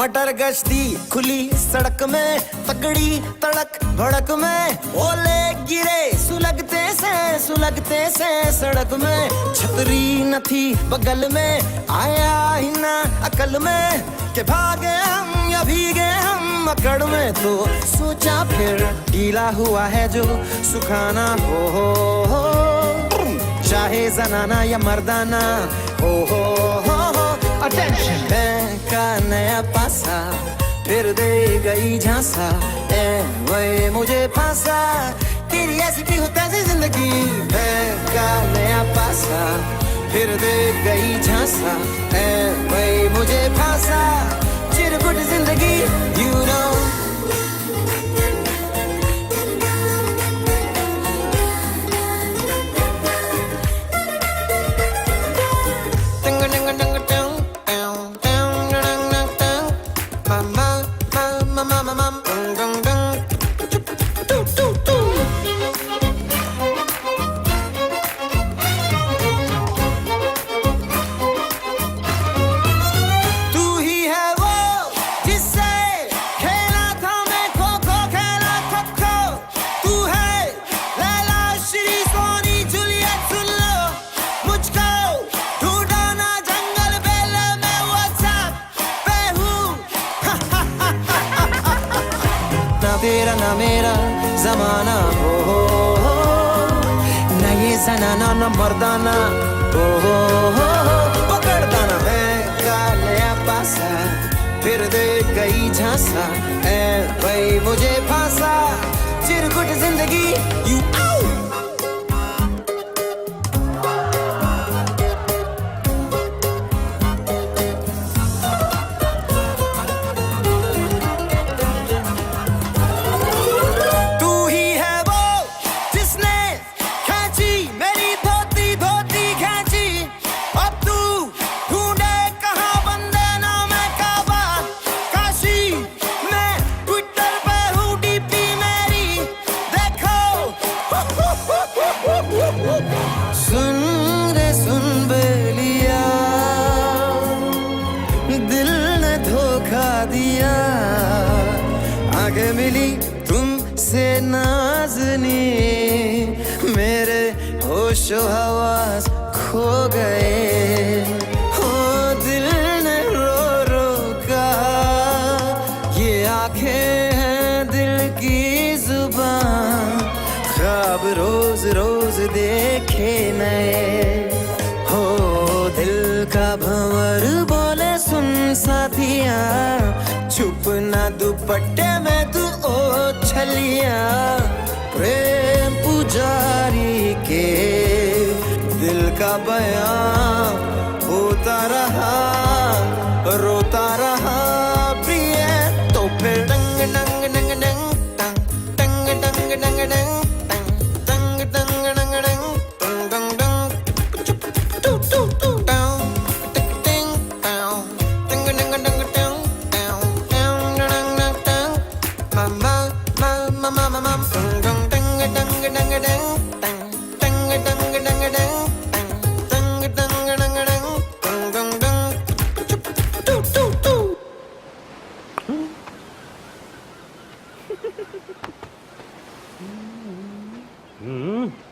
मटर गश्ती खुली सड़क में, तगड़ी तड़क भड़क में, ओले गिरे सुलगते से सड़क में। छतरी न थी बगल में, आया ही ना अकल में कि भागे हम या भीगे हम अकड़ में। तो सोचा फिर गीला हुआ है जो सुखाना हो, चाहे जनाना या मर्दाना हो। अटेंशन, बैंक का नया पासा फिर दे गई झांसा, ए वही मुझे फांसा। तेरी ऐसी की होता है जिंदगी, बैंक का नया पासा फिर दे गई झांसा, ए वही मुझे फांसा। चिरकुट जिंदगी, you know। तेरा ना मेरा जमाना हो, ना ये जनाना ना मर्दाना हो। पकड़दाना है का नया पासा फिर दे गई झांसा, ए भाई मुझे फांसा। चिरकुट जिंदगी, यू सुन बेलिया, दिल ने धोखा दिया। आगे मिली तुमसे नाज़नी, मेरे होशो हवास खो गए। हो दिल ने रो रो कहा, ये आंखें हैं दिल की जुबान। ख्वाब रोज रोज देखे नए, हो दिल का भंवर बोले सुन साथिया। छुप ना दुपट्टे में तू ओ छलिया, प्रेम पुजारी के दिल का बयां होता रहा, रोता रहा प्रिय। तो फिर डंग डंग डंग डंग डंग डंग डंग डंग Mm-hmm.